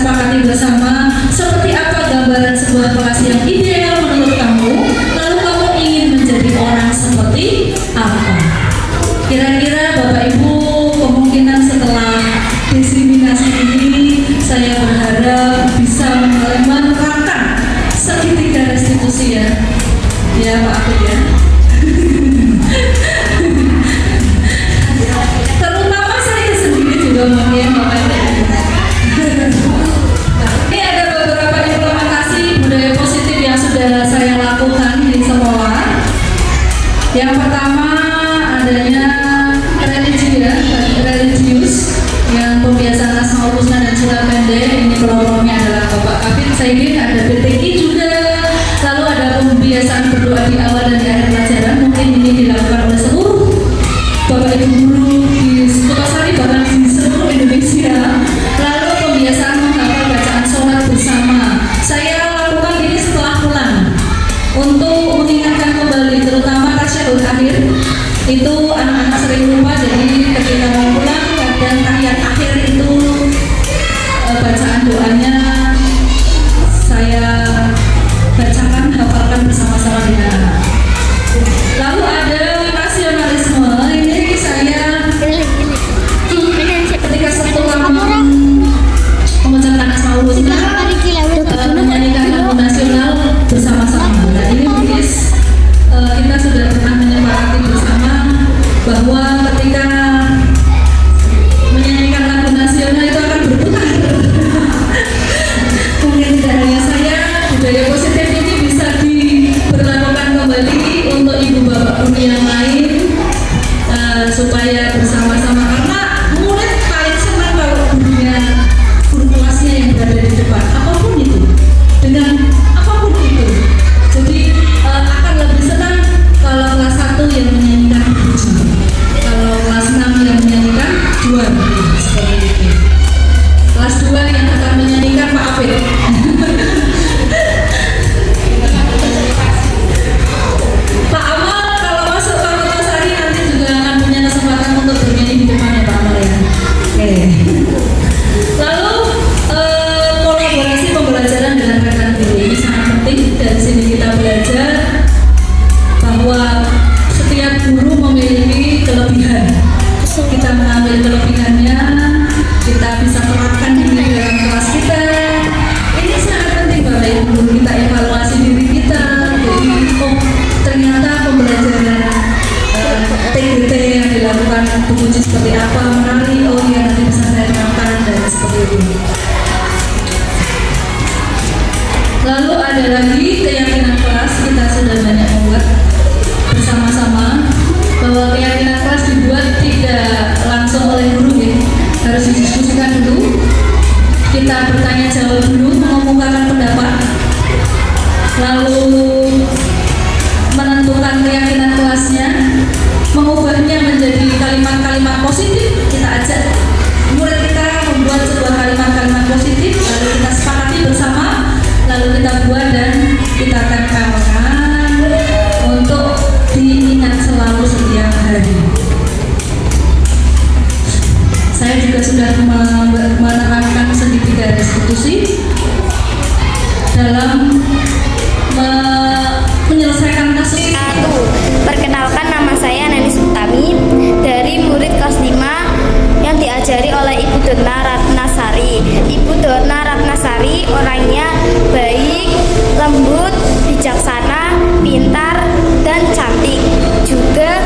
sepakati bersama seperti apa gambaran sebuah kelas yang ideal menurut kamu, lalu kamu ingin menjadi orang seperti apa. Kira-kira Bapak Ibu, kemungkinan setelah diseminasi ini saya berharap bisa menerapkan segitiga restitusi ya Pak Afid ya. Terutama saya sendiri juga mungkin Bapak Ibu. Ini ada beberapa implementasi budaya positif yang sudah saya lakukan di sekolah. Yang pertama adanya religius yang pembiasaan asmaul husna dan surat pendek. Ini kelompoknya adalah Bapak Afid Saidin, ada BTI juga. Lalu ada pembiasaan berdoa di awal dan di akhir pelajaran. Mungkin ini dilakukan oleh seluruh Bapak Ibu guru di Sukasari bahkan di seluruh Indonesia. Lalu pembiasaan menghafal bacaan sholat bersama. Saya lakukan ini setelah pulang untuk mengingatkan kembali, terutama tasyahud akhir. Itu anak-anak sering lupa, jadi ketika mau pulang dan tahiyat akhir itu bacaan doanya saya bacakan, hafalkan bersama-sama dengan anak. Lalu ada nasionalisme. Ini saya ketika setelah mengucapkan asmaul husna menyanyikan lagu nasional bersama-sama. Nah ini mungkin kita sudah pernah menyepakati bersama bahwa ketika menyanyikan lagu nasional itu akan berputar. Mungkin tidak hanya saya, budaya positif ini bisa diberlakukan kembali untuk ibu bapak guru yang lain supaya bersama-sama, karena murid paling senang kalau gurunya, guru kelasnya yang berada di depan, apapun itu, dengan apapun itu. Jadi akan lebih senang kalau kelas 1 yang menyanyikan puji, kalau kelas 6 yang menyanyikan juara, seperti itu. Kelas 2 yang akan menyanyikan Pak Afid. Pak Amal kalau masuk Fakultas Sari nanti juga akan punya kesempatan untuk bernyanyi di depannya Pak Amal ya. Oke. Lalu kolaborasi pembelajaran dengan rekan guru ini sangat penting. Dari sini kita belajar bahwa setiap guru memiliki kelebihan. Kita mengambil kelebihannya, kita bisa terapkan di dalam kelas kita. Ini sangat penting Bapak Ibu guru, kita evaluasi diri kita. Jadi ternyata pembelajaran TGT yang dilakukan Puji seperti apa, menari, ya nanti bisa saya terapkan dan seperti itu. Lalu ada lagi keyakinan kelas, kita sudah banyak membuat bersama-sama bahwa keyakinan kelas dibuat tidak langsung oleh guru ya, harus didiskusikan dulu, kita bertanya jawab dulu, mengemukakan pendapat, lalu menentukan keyakinan kelasnya, mengubahnya menjadi kalimat-kalimat positif. Kita ajak murid kita membuat sebuah kalimat-kalimat positif, lalu kita sepakati bersama, lalu kita buat dan kita tempelkan untuk diingat selalu setiap hari. Saya juga sudah menerapkan segitiga restitusi dalam menyelesaikan kasus. Perkenalkan, nama saya Nanis Utami dari murid kelas 5 yang diajari oleh Ibu Dona Ratnasari. Ibu Dona Ratnasari orangnya baik, lembut, bijaksana, pintar, dan cantik. Juga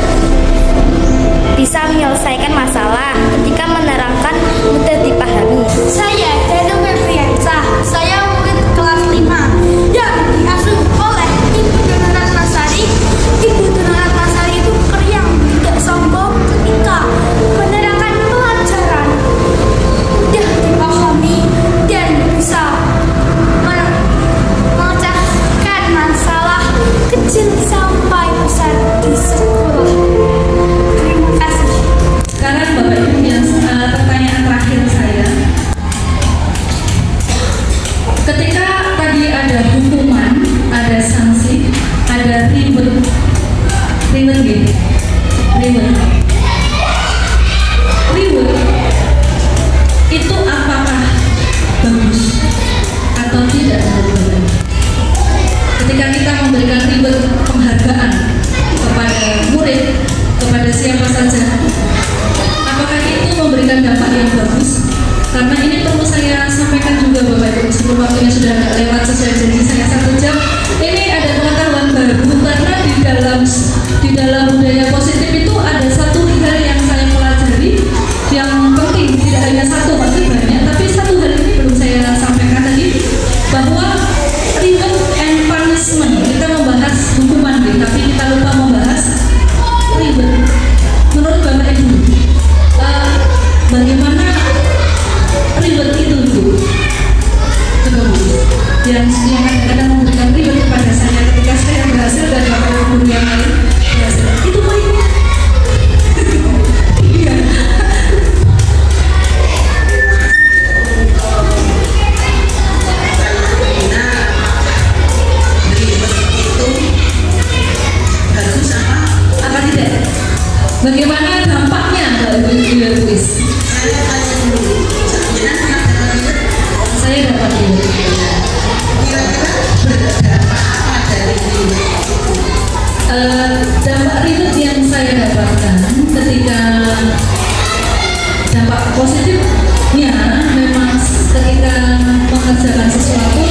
bisa menyelesaikan masalah ketika menerangkan mudah dipahami. Saya Danu Febriansa, saya murid kelas 5 yang diasuh oleh Ibu Dona Ratnasari. Ibu Dona Ratnasari itu periang, tidak sombong ketika menerangkan pelajaran, mudah dipahami dan bisa memecahkan masalah kecil sampai besar di sekolah. Terima kasih. Sekarang Bapak Ibu yang pertanyaan terakhir saya, ketika tadi ada hukuman, ada sanksi, ada reward itu apakah bagus? waktunya sudah agak lewat sesuai janji saya 1 jam. Ini ada pengetahuan baru karena di dalam budaya positif itu ada satu hal yang saya pelajari yang penting, tidak hanya satu, pasti banyak, tapi satu hal ini belum saya sampaikan tadi, bahwa reward and punishment, kita membahas hukuman tapi kita lupa membahas reward. Menurut Bapak Ibu, bagaimana reward itu Bu? Coba Bu, yang kadang-kadang memberikan reward kepada saya ketika saya berhasil dan Bapak Ibu guru yang lain berhasil, itu baik. Iya. Apa tidak? Bagaimana dampaknya kalau Ibu tulis? Saya tanya dulu, jangan pernah dapat ribet. Saya dapat reward. Kira-kira berdampak apa dari ribet itu? Dampak reward yang saya dapatkan ketika dampak positifnya memang ketika mengerjakan sesuatu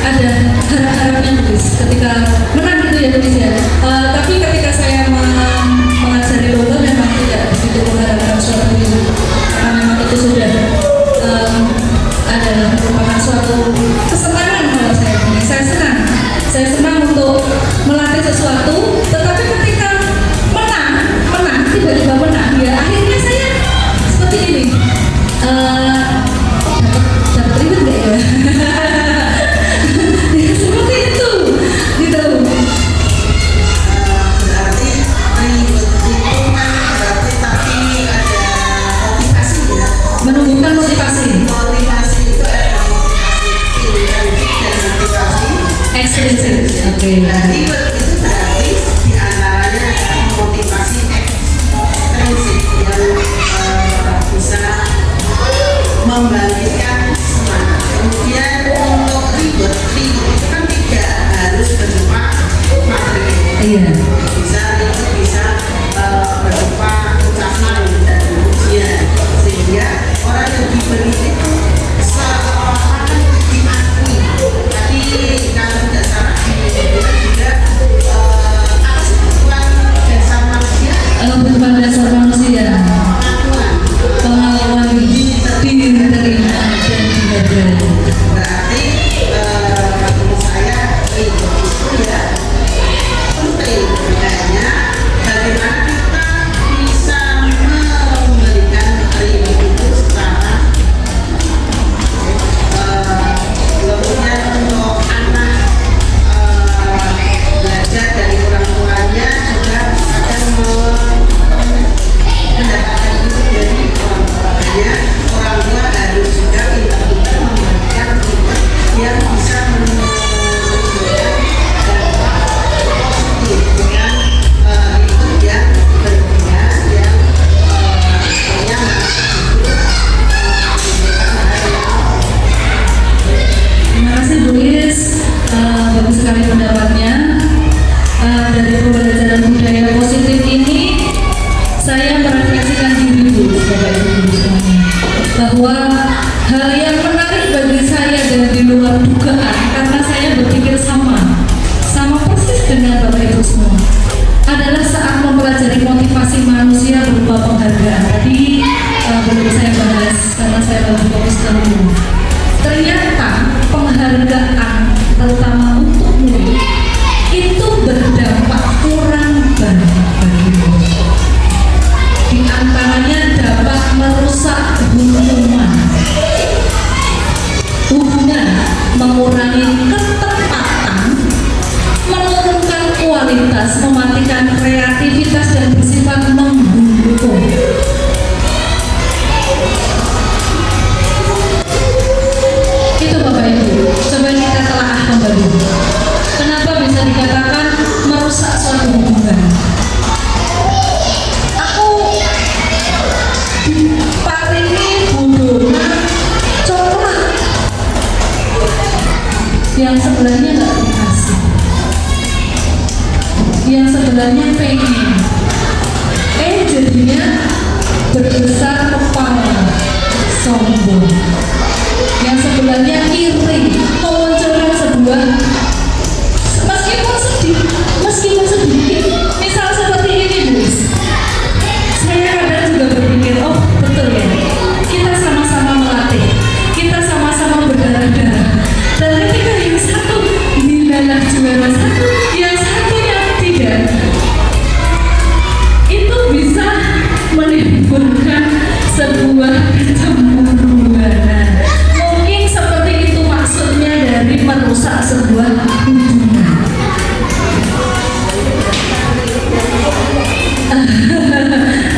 ada harap-harapnya tulis ketika menang gitu ya tulis ya. Tapi ketika saya mengajari lomba memang tidak begitu mengharapkan suatu itu karena memang itu sudah adalah merupakan suatu kesenangan kalau saya punya. Saya senang untuk melatih sesuatu, tetapi ketika menang tiba-tiba menang ya akhirnya saya seperti ini dapat ribet nggak ya? Ya seperti itu gitu. Berarti ribet itu kan berarti tapi ada motivasi ya. Menumbuhkan motivasi, Motivasi itu ada motivasi intrinsik dan motivasi ekstrinsik. Oke. Nah, ribet itu berarti diantaranya motivasi ekstrinsik yang bisa membangkitkan semangat. Kemudian untuk ribet itu kan tidak harus berupa materi. Iya. Bisa berupa ucapan dan ujian, sehingga orang yang diberi itu seolah-olah diakui. Tadi kalau tidak salah kita juga apa sih kebutuhan dasar manusia, Kebutuhan dasar manusia, pengakuan. pengalaman diterima dan dihargai. Berarti menurut saya itu ya penting, hanya bagaimana kita bisa memberikan ribet itu secara kemudian untuk anak belajar dari orang tuanya juga akan mendapatkan itu dari orang tuanya. Orang tua harus juga pintar-pintar memberikan ribet yang bisa menimbulkan dampak positif dengan ribet yang berlebihan yang akhirnya menimbulkan hal yang Terima kasih Bu Is, bagus sekali pendapatnya. Dari pembelajaran budaya positif ini, saya merefleksikan diri Bu, Bapak Ibu guru semuanya, bahwa hal yang menarik bagi saya dan di luar dugaan, karena saya berpikir sama persis dengan Bapak Ibu semua, adalah saat mempelajari motivasi manusia berupa penghargaan. Tadi belum saya bahas karena saya baru fokus ke dulu. Ternyata penghargaan terutama untuk murid itu berdampak kurang baik bagi murid. Di antaranya dapat merusak hubungan, mengurangi ketepatan, menurunkan kualitas, mematikan kreativitas dan bersifat menghukum. Itu Bapak Ibu, coba kita telaah kembali. Kenapa bisa dikatakan merusak suatu hubungan? Aku diparingi budonan coklat yang sebelahnya nggak dikasih, yang sebelahnya pengen, jadinya berbesar kepala, sombong. Yang sebelahnya sebetulnya iri memunculkan sebuah meskipun sedikit misal seperti ini guys, saya kadang juga berpikir oh betul ya, kita sama-sama melatih, kita sama-sama berdarah-darah, dan ketika yang satu dilalah juara satu, yang satunya tidak, itu bisa menimbulkan sebuah kecemburuan. Mungkin seperti itu maksudnya dari merusak sebuah hubungan.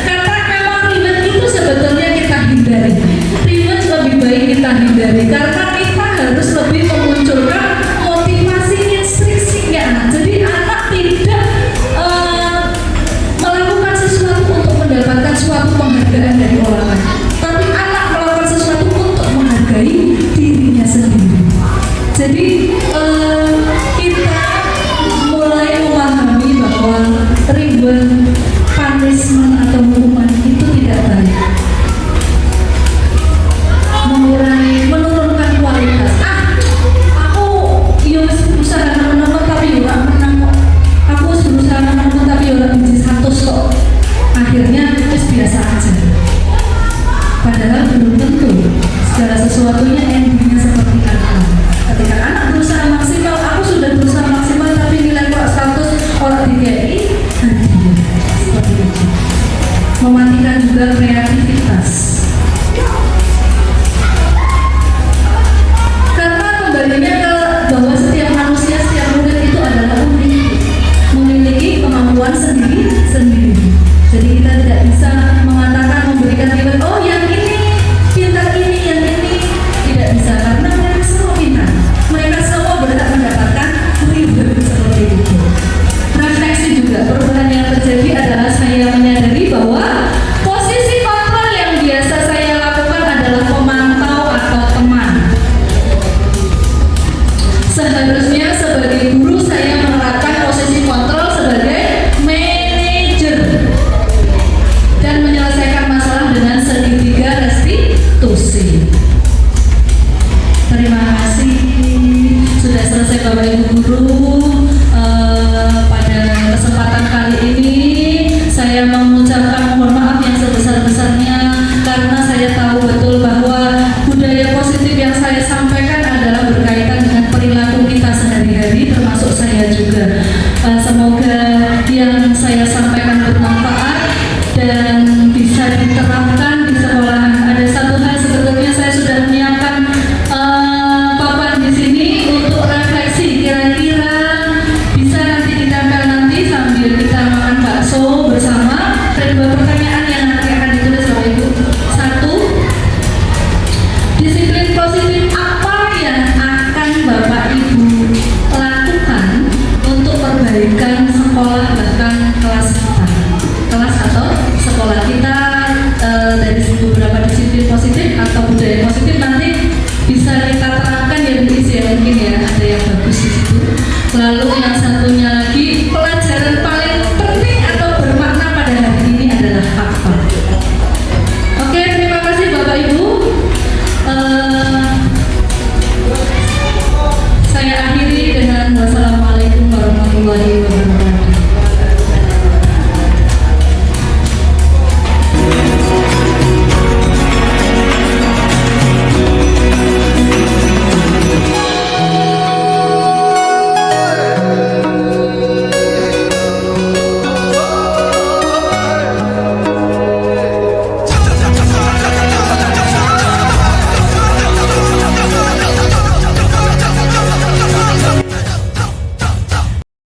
Karena memang ribet itu sebetulnya kita hindari. Ribet lebih baik kita hindari karena kita harus lebih memunculkan motivasi instruksinya anak. Jadi anak tidak melakukan sesuatu untuk mendapatkan suatu penghargaan dari orang lain, tapi anak melakukan sesuatu untuk menghargai dirinya sendiri. Jadi kita mulai memahami bahwa ribuan punishment atau hukuman itu tidak baik, menurunkan kualitas. Aku berusaha menang tapi ora menang kok. Aku berusaha menang tapi ora biji 100 kok. Akhirnya terus biasa aja. Padahal belum tentu segala sesuatunya endingnya seperti apa. Ketika anak berusaha maksimal, aku sudah berusaha maksimal tapi nilai kok 100 orang dikai, seperti itu. Mematikan juga kreativitas. Karena kembalinya ke bahwa setiap manusia, setiap murid itu adalah unik, memiliki kemampuan sendiri-sendiri. Jadi kita tidak bisa mengatakan memberikan reward, oh yang ini pintar ini, yang ini tidak bisa, karena mereka semua pintar, mereka semua berhak mendapatkan reward seperti itu. Refleksi juga, perubahan yang terjadi adalah saya menyadari bahwa posisi kontrol yang biasa saya lakukan adalah pemantau atau teman. Seharusnya sebagai guru saya menerapkan posisi kontrol sebagai manajer dan menyelesaikan masalah dengan segitiga restitusi. Terima kasih sudah selesai Bapak Ibu Guru. Pada kesempatan kali ini saya mengucapkan mohon maaf yang sebesar-besarnya karena saya tahu betul bahwa budaya positif yang saya sampaikan adalah berkaitan dengan perilaku kita sehari-hari, termasuk saya juga. Semoga yang saya sampaikan bermanfaat dan bisa diterapkan di sekolahan. Ada satu hal sebetulnya saya sudah menyiapkan papan di sini untuk refleksi, kira-kira bisa nanti ditempel nanti sambil kita makan bakso bersama. Ada dua pertanyaan yang nanti akan ditulis oleh Ibu. Satu, disiplin positif apa yang akan Bapak Ibu lakukan untuk perbaikan sekolah bahkan kelas kita, kelas atau sekolah kita, dari beberapa disiplin positif atau budaya positif nanti bisa kita terapkan ya mungkin ya, ada yang bagus di situ. Lalu yang satunya